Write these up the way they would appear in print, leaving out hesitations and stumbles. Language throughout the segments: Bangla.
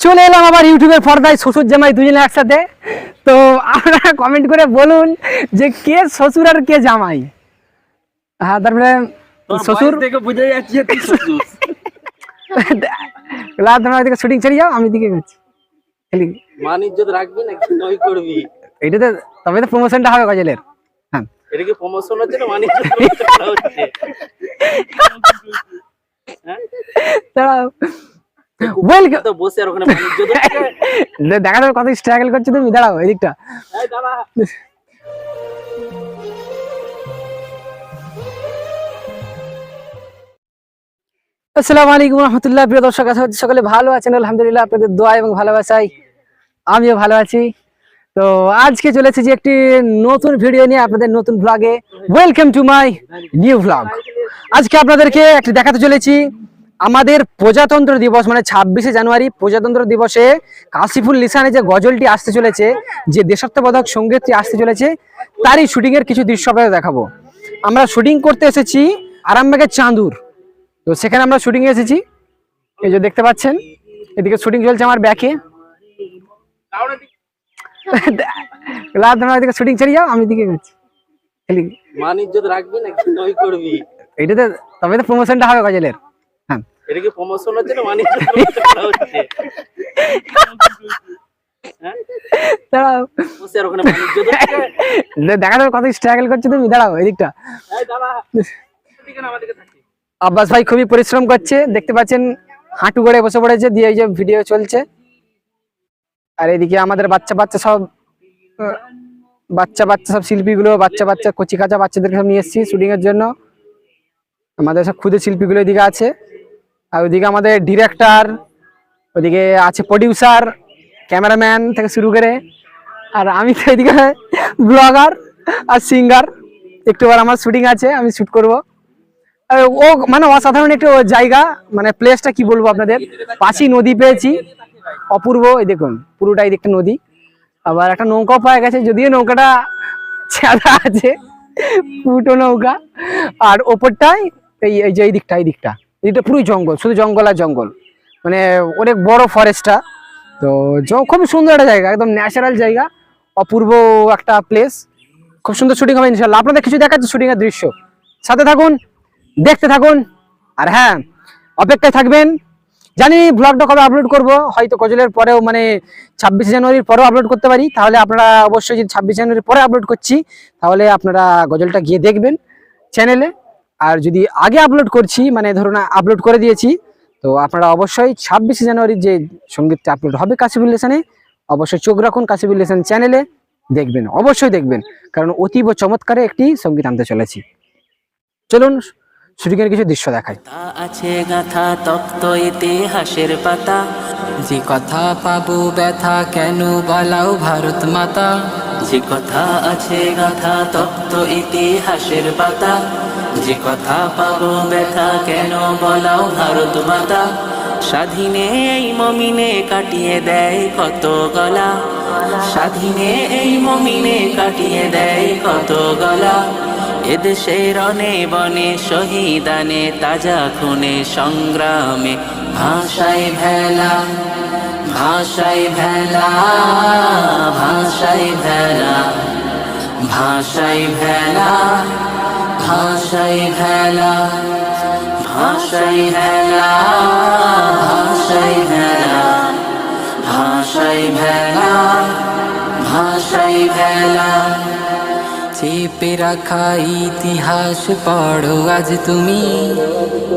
চলে এলাম আবার ইউটিউবের পর্দায় শ্বশুর জামাই দুজনে একসাথে। তো আপনারা কমেন্ট করে বলুন যে কে শ্বশুর আর কে জামাই। হ্যাঁ, তারপরে শ্বশুর থেকে বুঝে যাচ্ছে তুই শ্বশুর। তোমার দিকে শুটিং ছেড়ে যাও, আমি দিকে করছি খেলি। মান ইজ্জত রাখবি না কি নই করবি? এইটাতে তবে তো প্রমোশনটা হবে গজলের। হ্যাঁ, এটা কি প্রমোশন হচ্ছে না মান ইজ্জত করা হচ্ছে? দাঁড়াও তো বসে আর ওখানে মান ইজ্জত হচ্ছে। দেখা যাবে কত স্ট্রাগল করছো তুমি। দাঁড়াও এদিকটা। এই দাঁড়া। আসসালামু আলাইকুম রহমতুল্লাহ। প্রিয় দর্শক, আশা করছি সকলে ভালো আছেন। আলহামদুলিল্লাহ, আপনাদের দোয়া এবং ভালোবাসায় আমিও ভালো আছি। তো আজকে চলে এসেছি একটি নতুন ভিডিও নিয়ে আপনাদের নতুন ব্লগে। Welcome to my new blog. আজকে আপনাদেরকে একটি দেখাতে চলেছি আমাদের প্রজাতন্ত্র দিবস, মানে 26শে জানুয়ারি প্রজাতন্ত্র দিবসে কাশিফুল লিসানে যে গজলটি আসতে চলেছে, যে দেশাত্মবোধক সঙ্গীতটি আসতে চলেছে, তারই শুটিং এর কিছু দৃশ্য আপনাদের দেখাবো। আমরা শুটিং করতে এসেছি আরামবাগের চাঁদুর। তো সেখানে আমরা শুটিং এ এসেছি। এই যে দেখতে পাচ্ছেন, এদিকে শুটিং চলছে আমার ব্যাকে। তোমার দিকে শুটিং ছেড়ে যাও, আমি দিকে করছি খেলি। মান ইজ্জত রাখবি না কি নই করবি? এইটাতে তবে তো প্রমোশনটা হবে গজলের। হ্যাঁ, এটা কি প্রমোশন হচ্ছে না মান ইজ্জত করা হচ্ছে? দাঁড়াও বসে আর ওখানে মান ইজ্জত হচ্ছে। দেখা যাবে কত স্ট্রাগল করছো তুমি। দাঁড়াও এদিকটা। এই দাঁড়া। এদিকে না, আমাদেরকে থাকি। আব্বাস ভাই খুবই পরিশ্রম করছে, দেখতে পাচ্ছেন হাঁটু গড়ে বসে পড়েছে, দিয়ে এই যে ভিডিও চলছে। আর এদিকে আমাদের বাচ্চা সব শিল্পীগুলো, বাচ্চা কচি কাঁচা বাচ্চাদেরকে সব নিয়ে এসেছি শুটিং এর জন্য। আমাদের সব ক্ষুদে শিল্পীগুলো এদিকে আছে, আর ওইদিকে আমাদের ডিরেক্টর, ওইদিকে আছে প্রডিউসার, ক্যামেরাম্যান থেকে শুরু করে, আর আমি তো এদিকে ব্লগার আর সিঙ্গার। একটু বার আমার শুটিং আছে, আমি শুট করবো। ও মানে অসাধারণ একটু জায়গা, মানে প্লেসটা কি বলবো আপনাদের। পাশি নদী পেয়েছি, অপূর্ব। এই দেখুন পুরোটাই একটা নদী, আবার একটা নৌকা পাওয়া গেছে, যদিও নৌকাটা ছেঁড়া আছে, ফুটো নৌকা। আর ওপরটায় এই যে এই দিকটা পুরোই জঙ্গল, শুধু জঙ্গল আর জঙ্গল, মানে অনেক বড় ফরেস্টটা। তো খুব সুন্দর একটা জায়গা, একদম ন্যাচারাল জায়গা, অপূর্ব একটা প্লেস। খুব সুন্দর শুটিং হবে ইনশাল্লাহ। আপনাদের কিছু দেখাচ্ছে শুটিং এর দৃশ্য, সাথে থাকুন, দেখতে থাকুন। আর হ্যাঁ, অপেক্ষায় থাকবেন। জানি ব্লগটা কবে আপলোড করব, হয়তো গজলের পরেও, মানে 26শে জানুয়ারির পরেও আপলোড করতে পারি। তাহলে আপনারা অবশ্যই, যদি 26 জানুয়ারির পরে আপলোড করছি, তাহলে আপনারা গজলটা গিয়ে দেখবেন চ্যানেলে। আর যদি আগে আপলোড করছি, মানে ধরুন আপলোড করে দিয়েছি, তো আপনারা অবশ্যই 26শে জানুয়ারির যে সঙ্গীতটা আপলোড হবে কাশিফুল লিসানে, অবশ্যই চোখ রাখুন কাশিফুল লিসান চ্যানেলে, দেখবেন, অবশ্যই দেখবেন, কারণ অতীব চমৎকারে একটি সঙ্গীত আনতে চলেছি। চলুন শুটিং এর কিছু দৃশ্য দেখাই। আছে গাথা তপ্ত ইতিহাসের পাতা, যে কথা পাবো ব্যথা কেন বলাও ভারত মাতা। যে কথা আছে গাথা তপ্ত ইতিহাসের পাতা, যে কথা পাবো ব্যথা কেন বলাও ভারত মাতা। স্বাধীনে এই মমিনে কাটিয়ে দেয় কত গলা, স্বাধীনে এই মমিনে কাটিয়ে দেয় কত গলা। এদেশের রনে বনে শহীদানে তাজা খুনে সংগ্রামে, ভাষায় ভেলা ভাষায় ভেলা ভাষায় ভেলা ভাষায় ভেলা ভাষায় ভেলা ভাষায় ভেলা ভাষায় ভেলা ভাষায় ভেলা ভাষায় ভেলা। চেপে রাখা ইতিহাস পড়ো আজ তুমি,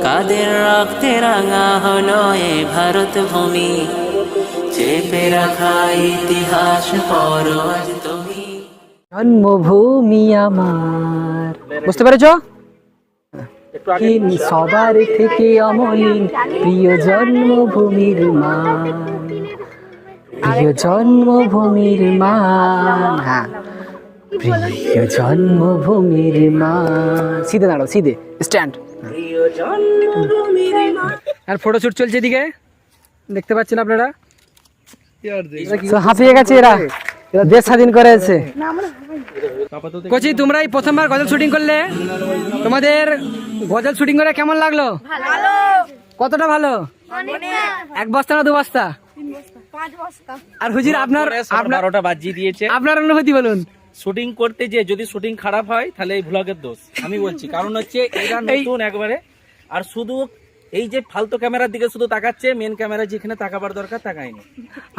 কাদের রক্তে রাঙা হলো এ ভারত ভূমি। চেপে রাখা ইতিহাস পড়ো আজ তুমি। জন্মভূমি আমার, বুঝতে পেরেছো? সবার থেকে অমলিন, প্রিয় জন্মভূমির মান, প্রিয় জন্মভূমির মান। হ্যাঁ, প্রিয় জন্মভূমির মান। সিধে দাঁড়াও, সিধে স্ট্যান্ড। আর ফটোশুট চলছে এদিকে, দেখতে পাচ্ছেন আপনারা। হাঁপিয়ে গেছে এরা, দেশ স্বাধীন করেছে। কোচি, তোমরা এই প্রথমবার গজল শুটিং করলে, তোমাদের গজল শুটিং করে কেমন লাগলো? কতটা ভালো? 1 বস্তা না 2 বস্তা? 5 বস্তা। আর হুজুর আপনার 12টা বাজিয়ে দিয়েছে। আপনার অনুভূতি বলুন। শুটিং করতে যে যদি শুটিং খারাপ হয় তাহলে এই ভ্লগের দোষ আমি বলছি, কারণ হচ্ছে এরা নতুন একবারে, আর শুধু এই যে ফালতু ক্যামেরার দিকে শুধু তাকাচ্ছে, মেন ক্যামেরা যেখানে তাকাবার দরকার তাকায়নি।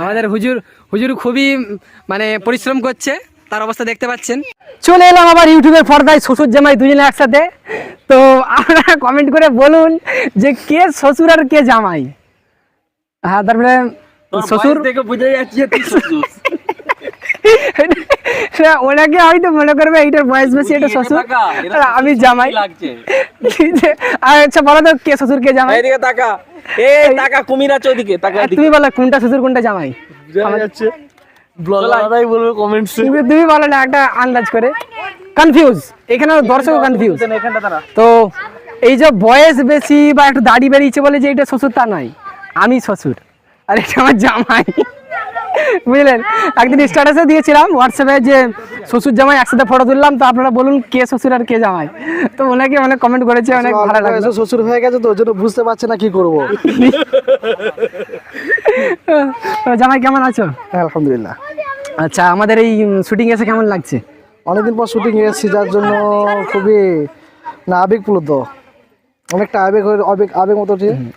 আমাদের হুজুর খুবই মানে পরিশ্রম করছে, তার অবস্থা দেখতে পাচ্ছেন। চলে এলাম আবার ইউটিউবের পর্দায় শ্বশুর জামাই দুজনে একসাথে। তো আপনারা কমেন্ট করে বলুন যে কে শ্বশুর আর কে জামাই। হ্যাঁ, তারপরে শ্বশুর দেখে বুঝে যাচ্ছে তুই শ্বশুর। ওনাকে হয়তো মনে করবে এইটার বয়স বেশি, এটা শ্বশুর আর আমি জামাই লাগছে। আচ্ছা বলো তো কে শ্বশুর কে জামাই। এইদিকে তাকা, এই তাকা, কুমির আছে ওদিকে তাকা। আর তুমি বলো কোনটা শ্বশুর কোনটা জামাই। ব্লগাররাই বলবে কমেন্টসে। তুমি বলো না, একটা আন্দাজ করে। কনফিউজ, এখানে দর্শক কনফিউজ। এখানটা দাঁড়া। তো এই যে বয়স বেশি বা একটু দাড়ি বেরিয়েছে বলে যে এটা শ্বশুর তা নয়, আমি শ্বশুর আর এটা আমার জামাই, বুঝলেন। একদিন স্ট্যাটাসে দিয়েছিলাম হোয়াটসঅ্যাপে যে শ্বশুর জামাই একসাথে ফটো তুললাম, তো আপনারা বলুন কে শ্বশুর আর কে জামাই। তো ওনাকে অনেক কমেন্ট করেছে, অনেক ভালো লাগলো। শ্বশুর হয়ে গেছে তো ওই জন্য বুঝতে পারছে না কি করবো। জামাই কেমন আছো? আলহামদুলিল্লাহ। আচ্ছা, আমাদের এই শুটিং এসে কেমন লাগছে? অনেকদিন পর শুটিং এসেছি, যার জন্য খুবই না আবেগপ্লুত, অনেকটা আবেগ মতো।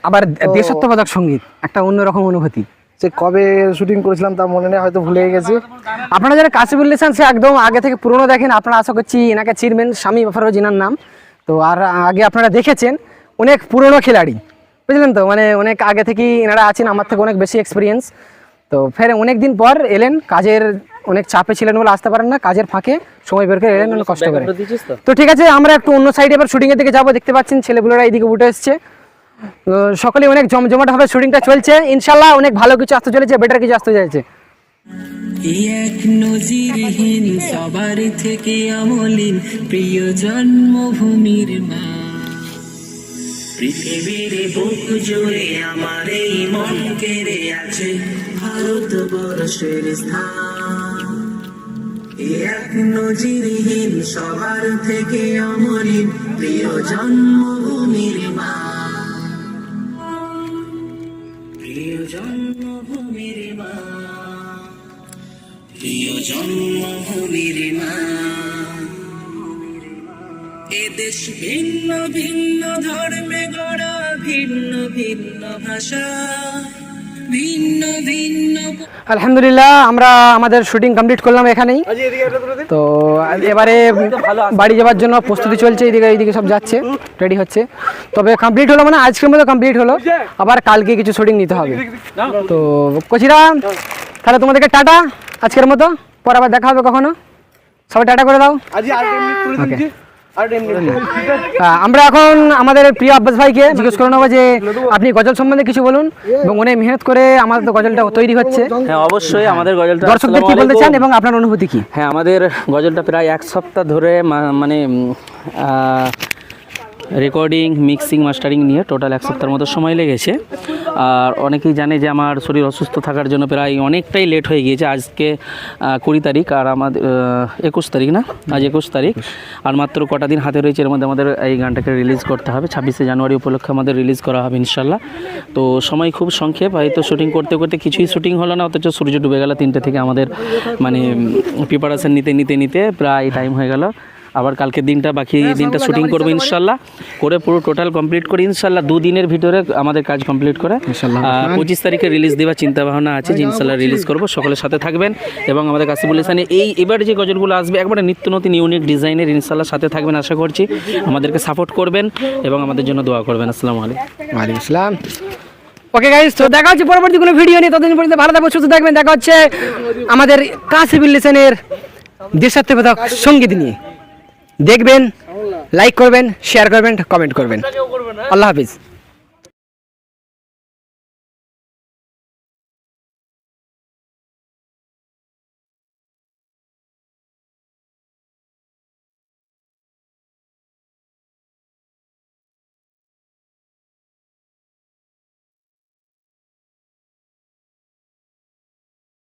আবার দেশাত্মবোধক সঙ্গীত, একটা অন্যরকম অনুভূতি। যে কবে শুটিং করেছিলাম তা মনে নেই, হয়তো ভুলে গেছি। আপনারা যারা কাশিফুল হাসান সে একদম আগে থেকে পুরনো দেখেন, আপনারা আশা করছি এনাকে চিনবেন, স্বামী ফরোজ ইনার নাম। তো আর আগে আপনারা দেখেছেন, অনেক পুরনো খেলাড়ি, বুঝলেন তো, মানে অনেক আগে থেকেই এনারা আছেন, আমার থেকে অনেক বেশি এক্সপিরিয়েন্স। তো ফের অনেক দিন পর এলেন, কাজের অনেক চাপে ছিলেন বলে আসতে পারেন না, কাজের ফাঁকে সময় বের করে এলেন অনেক কষ্ট করে। তো ঠিক আছে, আমরা একটু অন্য সাইডে এবার শুটিংয়ের দিকে যাবো। দেখতে পাচ্ছেন ছেলেগুলোরা এইদিকে উঠে এসছে, সকলে অনেক জমজমাট ভাবে শুটিংটা চলছে। ইনশাল্লাহ অনেক ভালো কিছু আসতে চলেছে, বেটার কিছু আসতে চলেছে। এক নজিরহীন সবার থেকে অমলিন প্রিয় জন্মভূমির মা, পৃথিবীর বুক জুড়ে আমার এই মন কেড়ে আছে ভারতবর্ষের স্থান। এক নজিরহীন সবার থেকে অমলিন প্রিয় জন্মভূমির মা, প্রিয় জন্মভূমির মা, প্রিয় জন্মভূমির মা। এদেশ ভিন্ন ভিন্ন ধর্মে গড়া, ভিন্ন ভিন্ন ভাষা, ভিন্ন ভিন্ন। আলহামদুলিল্লাহ, আমরা আমাদের শুটিং কমপ্লিট করলাম এখানেই। তো এবারে বাড়ি যাওয়ার জন্য প্রস্তুতি চলছে, এইদিকে সব যাচ্ছে, রেডি হচ্ছে। তবে কমপ্লিট হলো মানে আজকের মধ্যে কমপ্লিট হলো, আবার কালকে কিছু শুটিং নিতে হবে। তো কোচিরা, তাহলে তোমাদেরকে টাটা আজকের মতো, পর আবার দেখা হবে কখনো। সবাই টাটা করে দাও। Okay. আমরা এখন আমাদের প্রিয় আব্বাস ভাইকে জিজ্ঞেস করে নেবো যে আপনি গজল সম্বন্ধে কিছু বলুন, এবং উনি মেহনত করে আমাদের তো গজলটা তৈরি হচ্ছে। হ্যাঁ, অবশ্যই আমাদের গজলটা দর্শকদের কি বলতে চান এবং আপনার অনুভূতি কি? হ্যাঁ, আমাদের গজলটা প্রায় 1 সপ্তাহ ধরে মানে রেকর্ডিং, মিক্সিং, মাস্টারিং নিয়ে টোটাল 1 সপ্তাহের মতো সময় লেগেছে। আর অনেকেই জানে যে আমার শরীর অসুস্থ থাকার জন্য প্রায় অনেকটাই লেট হয়ে গিয়েছে। আজকে 20 তারিখ, আর আমাদের 21 তারিখ না, আজ 21 তারিখ, আর মাত্র কটা দিন হাতে রয়েছে। এর মধ্যে আমাদের এই গানটাকে রিলিজ করতে হবে। 26শে জানুয়ারি উপলক্ষে আমাদের রিলিজ করা হবে ইনশাল্লাহ। তো সময় খুব সংক্ষেপ, হয়তো শুটিং করতে করতে কিছুই শুটিং হলো না, অথচ সূর্য ডুবে গেল 3টে থেকে। আমাদের মানে প্রিপারেশন নিতে প্রায় টাইম হয়ে গেল। আবার কালকে দিনটা, বাকি দিনটা শুটিং করবো ইনশাল্লাহ, করে পুরো টোটাল কমপ্লিট করে ইনশাল্লাহ 2 দিনের ভিতরে আমাদের কাজ কমপ্লিট করে 25 তারিখে রিলিজ দেওয়ার চিন্তা ভাবনা আছে, যে ইনশাল্লাহ রিলিজ করবো। সকলের সাথে থাকবেন এবং আমাদের কাশিফুল হাসানে এবার যে গজলগুলো আসবে একবারে নিত্য নতুন ইউনিক ডিজাইনের, ইনশাল্লাহ সাথে থাকবেন আশা করছি। আমাদেরকে সাপোর্ট করবেন এবং আমাদের জন্য দোয়া করবেন। আসসালামু আলাইকুম। ওয়ালাইকুম আসসালাম। ওকে গাইস, তো দেখা হচ্ছে পরবর্তী কোনো ভিডিও নিয়ে। ততদিন পর্যন্ত ভালো থাকবেন, সুস্থ থাকবেন। দেখা হচ্ছে আমাদের কাশিফুল হাসানের দেশাত্মবোধক সঙ্গীত নিয়ে। দেখবেন, লাইক করবেন, শেয়ার করবেন, কমেন্ট করবেন। আল্লাহ হাফিজ।